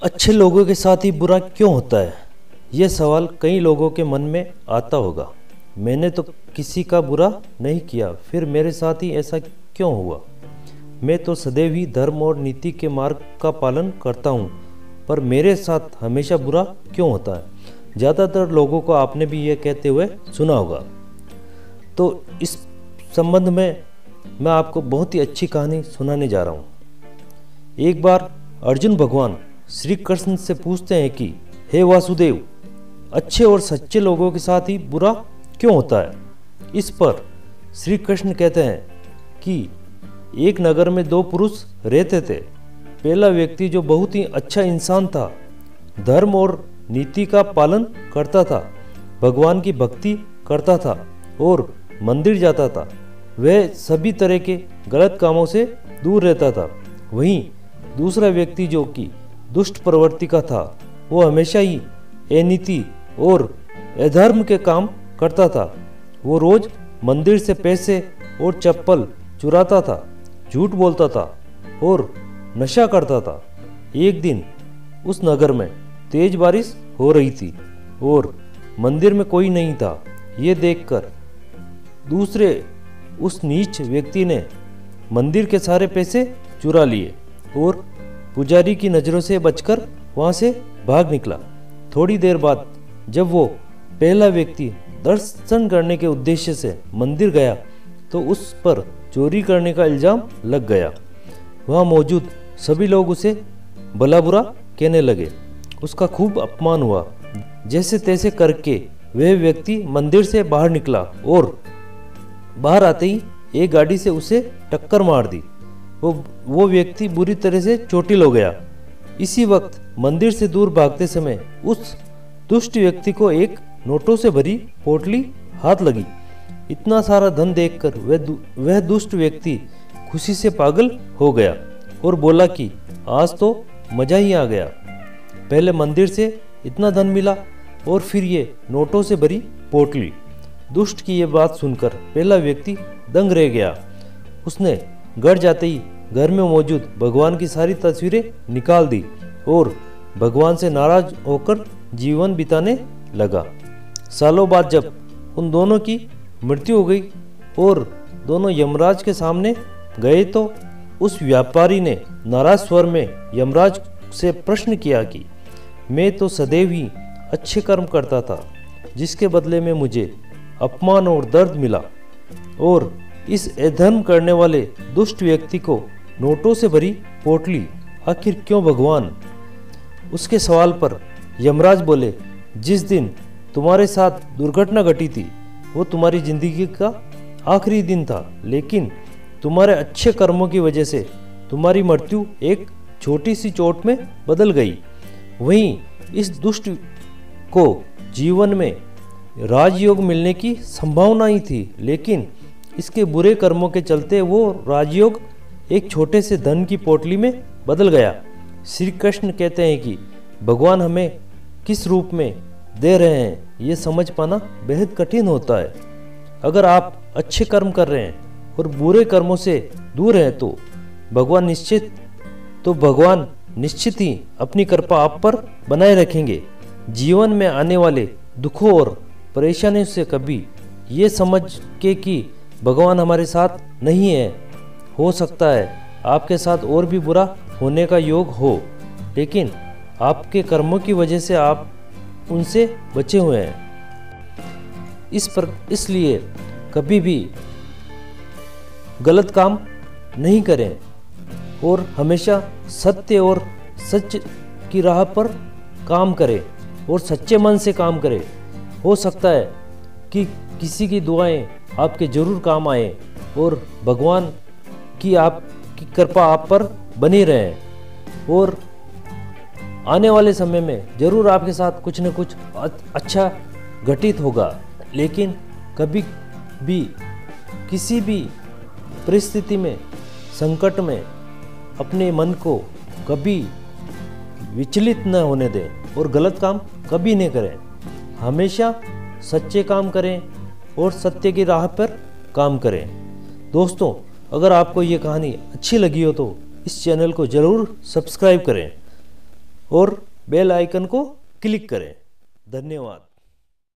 अच्छे लोगों के साथ ही बुरा क्यों होता है? यह सवाल कई लोगों के मन में आता होगा। मैंने तो किसी का बुरा नहीं किया, फिर मेरे साथ ही ऐसा क्यों हुआ? मैं तो सदैव ही धर्म और नीति के मार्ग का पालन करता हूँ, पर मेरे साथ हमेशा बुरा क्यों होता है? ज़्यादातर लोगों को आपने भी यह कहते हुए सुना होगा। तो इस संबंध में मैं आपको बहुत ही अच्छी कहानी सुनाने जा रहा हूँ। एक बार अर्जुन भगवान श्री कृष्ण से पूछते हैं कि हे वासुदेव, अच्छे और सच्चे लोगों के साथ ही बुरा क्यों होता है? इस पर श्री कृष्ण कहते हैं कि एक नगर में दो पुरुष रहते थे। पहला व्यक्ति, जो बहुत ही अच्छा इंसान था, धर्म और नीति का पालन करता था, भगवान की भक्ति करता था और मंदिर जाता था। वह सभी तरह के गलत कामों से दूर रहता था। वहीं दूसरा व्यक्ति, जो कि दुष्ट प्रवृत्ति का था, वो हमेशा ही अनीति और अधर्म के काम करता था। वो रोज मंदिर से पैसे और चप्पल चुराता था, झूठ बोलता था और नशा करता था। एक दिन उस नगर में तेज बारिश हो रही थी और मंदिर में कोई नहीं था। ये देखकर दूसरे उस नीच व्यक्ति ने मंदिर के सारे पैसे चुरा लिए और पुजारी की नज़रों से बचकर वहाँ से भाग निकला। थोड़ी देर बाद जब वो पहला व्यक्ति दर्शन करने के उद्देश्य से मंदिर गया तो उस पर चोरी करने का इल्ज़ाम लग गया। वहाँ मौजूद सभी लोग उसे भला बुरा कहने लगे। उसका खूब अपमान हुआ। जैसे तैसे करके वह व्यक्ति मंदिर से बाहर निकला और बाहर आते ही एक गाड़ी से उसे टक्कर मार दी। वो व्यक्ति बुरी तरह से चोटिल हो गया। इसी वक्त मंदिर से दूर भागते समय उस दुष्ट व्यक्ति को एक नोटों से भरी पोटली हाथ लगी। इतना सारा धन देखकर वह दुष्ट व्यक्ति खुशी से पागल हो गया और बोला कि आज तो मजा ही आ गया। पहले मंदिर से इतना धन मिला और फिर ये नोटों से भरी पोटली। दुष्ट की ये बात सुनकर पहला व्यक्ति दंग रह गया। उसने घर जाते ही घर में मौजूद भगवान की सारी तस्वीरें निकाल दी और भगवान से नाराज होकर जीवन बिताने लगा। सालों बाद जब उन दोनों की मृत्यु हो गई और दोनों यमराज के सामने गए तो उस व्यापारी ने नाराज स्वर में यमराज से प्रश्न किया कि मैं तो सदैव ही अच्छे कर्म करता था, जिसके बदले में मुझे अपमान और दर्द मिला, और इस अधर्म करने वाले दुष्ट व्यक्ति को नोटों से भरी पोटली आखिर क्यों भगवान? उसके सवाल पर यमराज बोले, जिस दिन तुम्हारे साथ दुर्घटना घटी थी वो तुम्हारी जिंदगी का आखिरी दिन था, लेकिन तुम्हारे अच्छे कर्मों की वजह से तुम्हारी मृत्यु एक छोटी सी चोट में बदल गई। वहीं इस दुष्ट को जीवन में राजयोग मिलने की संभावना ही थी, लेकिन इसके बुरे कर्मों के चलते वो राजयोग एक छोटे से धन की पोटली में बदल गया। श्री कृष्ण कहते हैं कि भगवान हमें किस रूप में दे रहे हैं ये समझ पाना बेहद कठिन होता है। अगर आप अच्छे कर्म कर रहे हैं और बुरे कर्मों से दूर हैं तो भगवान निश्चित ही अपनी कृपा आप पर बनाए रखेंगे। जीवन में आने वाले दुखों और परेशानियों से कभी ये समझ के कि भगवान हमारे साथ नहीं है, हो सकता है आपके साथ और भी बुरा होने का योग हो, लेकिन आपके कर्मों की वजह से आप उनसे बचे हुए हैं। इसलिए कभी भी गलत काम नहीं करें और हमेशा सत्य और सच की राह पर काम करें और सच्चे मन से काम करें। हो सकता है कि किसी की दुआएं आपके जरूर काम आए और भगवान की आपकी कृपा आप पर बनी रहे, और आने वाले समय में जरूर आपके साथ कुछ न कुछ अच्छा घटित होगा। लेकिन कभी भी किसी भी परिस्थिति में, संकट में अपने मन को कभी विचलित न होने दें और गलत काम कभी नहीं करें। हमेशा सच्चे काम करें और सत्य की राह पर काम करें। दोस्तों, अगर आपको ये कहानी अच्छी लगी हो तो इस चैनल को ज़रूर सब्सक्राइब करें। और बेल आइकन को क्लिक करें। धन्यवाद।